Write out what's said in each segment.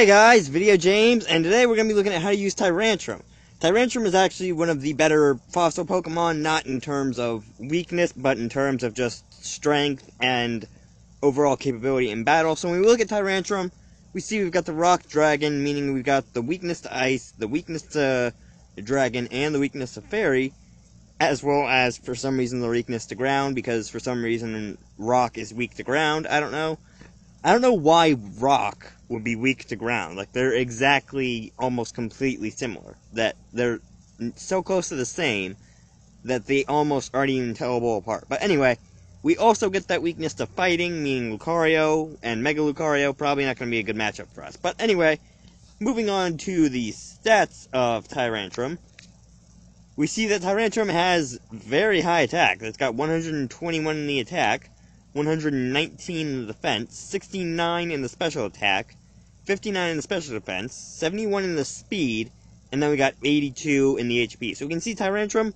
Hey guys, VideoJames, and today we're going to be looking at how to use Tyrantrum. Tyrantrum is actually one of the better fossil Pokemon, not in terms of weakness, but in terms of just strength and overall capability in battle. So when we look at Tyrantrum, we see we've got the Rock Dragon, meaning we've got the weakness to Ice, the weakness to Dragon, and the weakness to Fairy, as well as, for some reason, the weakness to Ground, because for some reason Rock is weak to Ground. I don't know why Rock would be weak to Ground. Like, they're exactly, almost completely similar. That they're so close to the same that they almost aren't even tellable apart. But anyway, we also get that weakness to Fighting, meaning Lucario and Mega Lucario. Probably not going to be a good matchup for us. But anyway, moving on to the stats of Tyrantrum. We see that Tyrantrum has very high attack. It's got 121 in the attack, 119 in the defense, 69 in the special attack, 59 in the special defense, 71 in the speed, and then we got 82 in the HP. So we can see Tyrantrum,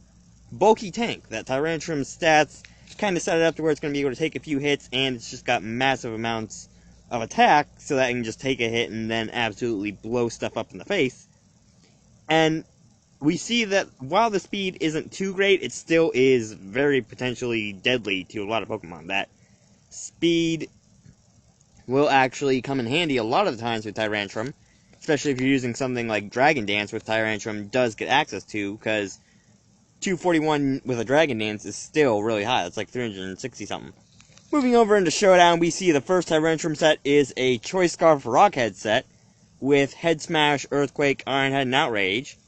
bulky tank. That Tyrantrum's stats kind of set it up to where it's going to be able to take a few hits, and it's just got massive amounts of attack, so that it can just take a hit and then absolutely blow stuff up in the face. And we see that while the speed isn't too great, it still is very potentially deadly to a lot of Pokemon. That speed will actually come in handy a lot of the times with Tyrantrum, especially if you're using something like Dragon Dance, which Tyrantrum does get access to, because 241 with a Dragon Dance is still really high. That's like 360 something. Moving over into Showdown, we see the first Tyrantrum set is a Choice Scarf Rockhead set with Head Smash, Earthquake, Iron Head, and Outrage.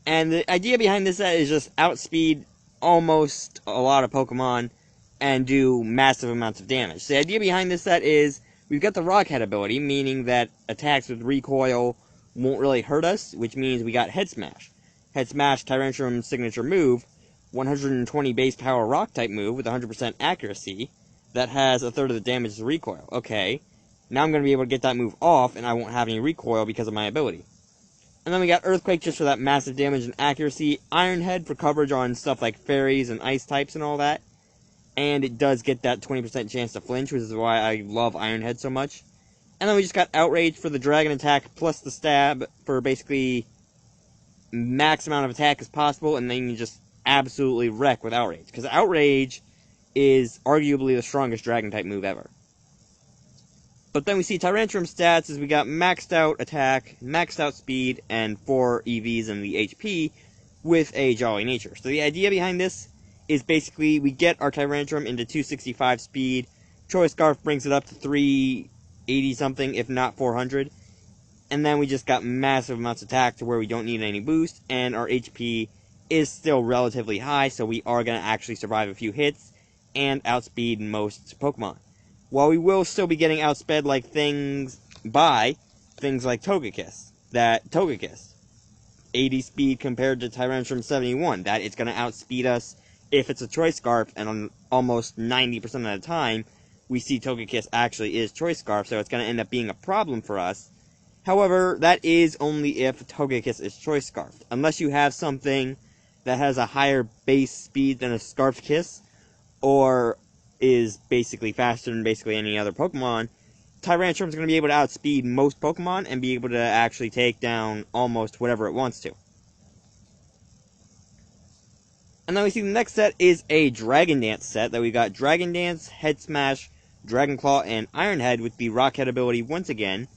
And the idea behind this set is just outspeed almost a lot of Pokemon and do massive amounts of damage. The idea behind this set is we've got the Rockhead ability, meaning that attacks with recoil won't really hurt us, which means we got Head Smash. Head Smash, Tyrantrum's signature move, 120 base power rock type move with 100% accuracy that has a third of the damage as recoil. Okay, now I'm going to be able to get that move off and I won't have any recoil because of my ability. And then we got Earthquake just for that massive damage and accuracy. Iron Head for coverage on stuff like fairies and ice types and all that. And it does get that 20% chance to flinch, which is why I love Iron Head so much. And then we just got Outrage for the dragon attack plus the stab for basically max amount of attack as possible. And then you can just absolutely wreck with Outrage. Because Outrage is arguably the strongest dragon type move ever. But then we see Tyrantrum stats as we got maxed out attack, maxed out speed, and 4 EVs in the HP with a Jolly Nature. So the idea behind this is basically we get our Tyrantrum into 265 speed, Choice Scarf brings it up to 380 something, if not 400, and then we just got massive amounts of attack to where we don't need any boost, and our HP is still relatively high, so we are going to actually survive a few hits and outspeed most Pokemon. While we will still be getting outsped like things like Togekiss. That Togekiss, 80 speed compared to Tyrantrum 71. That it's going to outspeed us if it's a Choice Scarf, and on almost 90% of the time, we see Togekiss actually is Choice Scarf, so it's going to end up being a problem for us. However, that is only if Togekiss is Choice Scarf. Unless you have something that has a higher base speed than a Scarf Kiss, or is basically faster than basically any other Pokemon, Tyrantrum is going to be able to outspeed most Pokemon and be able to actually take down almost whatever it wants to. And then we see the next set is a Dragon Dance set that we got Dragon Dance, Head Smash, Dragon Claw, and Iron Head with the Rockhead ability once again.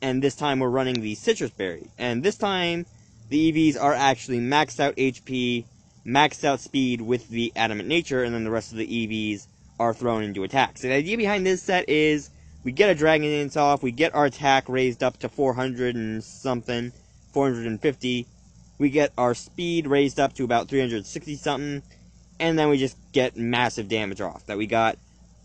And this time we're running the Citrus Berry. And this time the EVs are actually maxed out HP, maxed out speed with the Adamant Nature, and then the rest of the EVs are thrown into attack. So the idea behind this set is we get a Dragon Dance off, we get our attack raised up to 400 and something, 450, we get our speed raised up to about 360 something, and then we just get massive damage off. That we got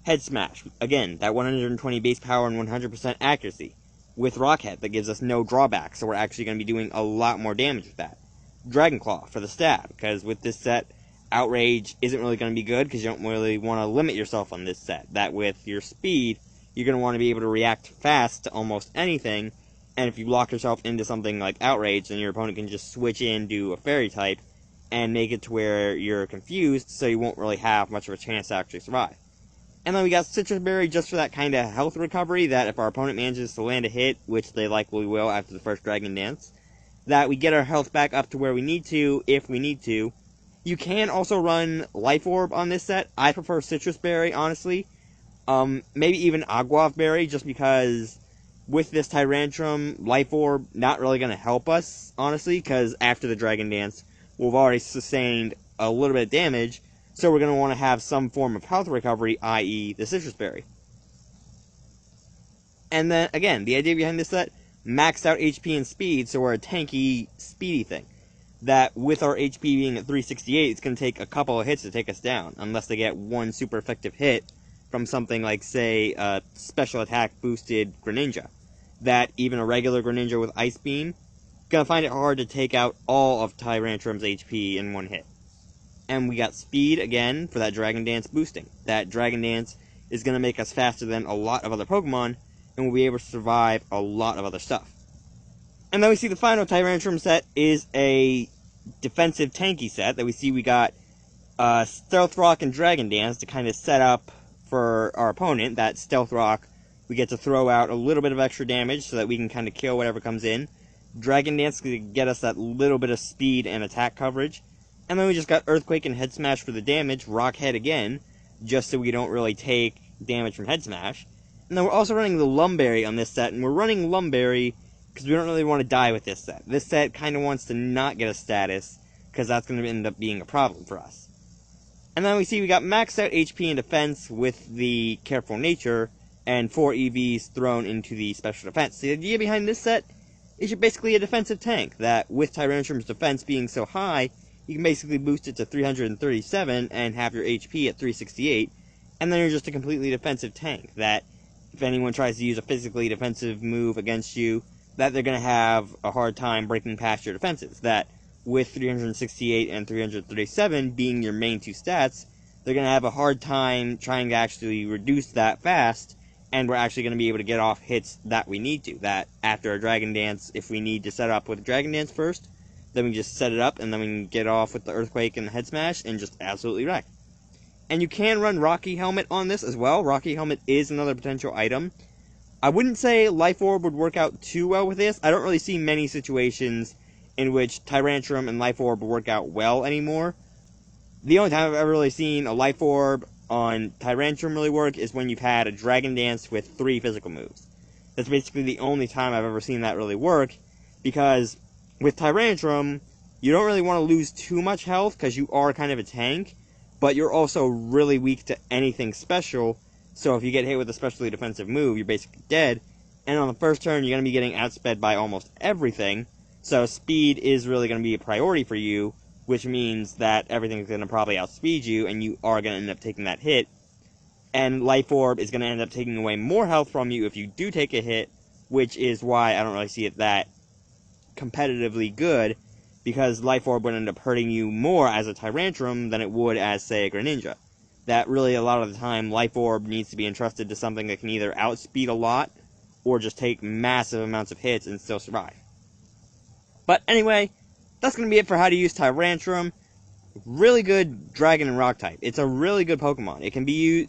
Head Smash, again, that 120 base power and 100% accuracy, with Rockhead that gives us no drawback, so we're actually going to be doing a lot more damage with that. Dragon Claw for the stab, because with this set, Outrage isn't really going to be good because you don't really want to limit yourself on this set. That with your speed, you're going to want to be able to react fast to almost anything, and if you lock yourself into something like Outrage, then your opponent can just switch into a Fairy type and make it to where you're confused, so you won't really have much of a chance to actually survive. And then we got Citrus Berry just for that kind of health recovery, that if our opponent manages to land a hit, which they likely will after the first Dragon Dance, that we get our health back up to where we need to, if we need to. You can also run Life Orb on this set. I prefer Citrus Berry, honestly. Maybe even Aguav Berry, just because with this Tyrantrum, Life Orb not really going to help us, honestly, because after the Dragon Dance, we've already sustained a little bit of damage, so we're going to want to have some form of health recovery, i.e. the Citrus Berry. And then, again, the idea behind this set, maxed out HP and speed, so we're a tanky, speedy thing. That with our HP being at 368, it's going to take a couple of hits to take us down, unless they get one super effective hit from something like, say, a special attack boosted Greninja. That even a regular Greninja with Ice Beam, gonna find it hard to take out all of Tyrantrum's HP in one hit. And we got speed, again, for that Dragon Dance boosting. That Dragon Dance is gonna make us faster than a lot of other Pokemon, and we'll be able to survive a lot of other stuff. And then we see the final Tyrantrum set is a defensive tanky set, that we got Stealth Rock and Dragon Dance to kind of set up for our opponent. That Stealth Rock, we get to throw out a little bit of extra damage so that we can kind of kill whatever comes in. Dragon Dance to get us that little bit of speed and attack coverage. And then we just got Earthquake and Head Smash for the damage, Rock Head again, just so we don't really take damage from Head Smash. And then we're also running the Lumberry on this set, and we're running Lumberry because we don't really want to die with this set. This set kind of wants to not get a status, because that's going to end up being a problem for us. And then we got maxed out HP and defense with the Careful Nature, and 4 EVs thrown into the special defense. The idea behind this set is you're basically a defensive tank, that with Tyrantrum's defense being so high, you can basically boost it to 337 and have your HP at 368, and then you're just a completely defensive tank, that if anyone tries to use a physically defensive move against you, that they're going to have a hard time breaking past your defenses. That with 368 and 337 being your main two stats, they're going to have a hard time trying to actually reduce that fast, and we're actually going to be able to get off hits that we need to. That after a Dragon Dance, if we need to set up with a Dragon Dance first, then we just set it up, and then we can get off with the Earthquake and the Head Smash, and just absolutely wreck. And you can run Rocky Helmet on this as well. Rocky Helmet is another potential item. I wouldn't say Life Orb would work out too well with this. I don't really see many situations in which Tyrantrum and Life Orb work out well anymore. The only time I've ever really seen a Life Orb on Tyrantrum really work is when you've had a Dragon Dance with 3 physical moves. That's basically the only time I've ever seen that really work, because with Tyrantrum, you don't really want to lose too much health because you are kind of a tank, but you're also really weak to anything special, so if you get hit with a specially defensive move, you're basically dead, and on the first turn, you're going to be getting outsped by almost everything, so speed is really going to be a priority for you, which means that everything's going to probably outspeed you, and you are going to end up taking that hit. And Life Orb is going to end up taking away more health from you if you do take a hit, which is why I don't really see it that competitively good, because Life Orb would end up hurting you more as a Tyrantrum than it would as, say, a Greninja. That really, a lot of the time, Life Orb needs to be entrusted to something that can either outspeed a lot, or just take massive amounts of hits and still survive. But anyway, that's going to be it for how to use Tyrantrum. Really good Dragon and Rock type. It's a really good Pokemon. It can be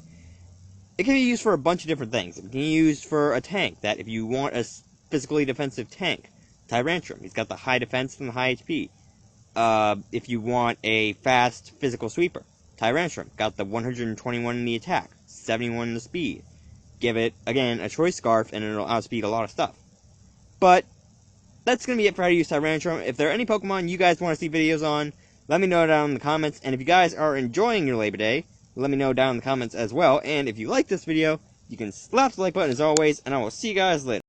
used for a bunch of different things. It can be used for a tank, that if you want a physically defensive tank, Tyrantrum. He's got the high defense and the high HP. If you want a fast physical sweeper, Tyrantrum. Got the 121 in the attack, 71 in the speed. Give it, again, a Choice Scarf, and it'll outspeed a lot of stuff. But that's going to be it for how to use Tyrantrum. If there are any Pokemon you guys want to see videos on, let me know down in the comments. And if you guys are enjoying your Labor Day, let me know down in the comments as well. And if you like this video, you can slap the like button as always, and I will see you guys later.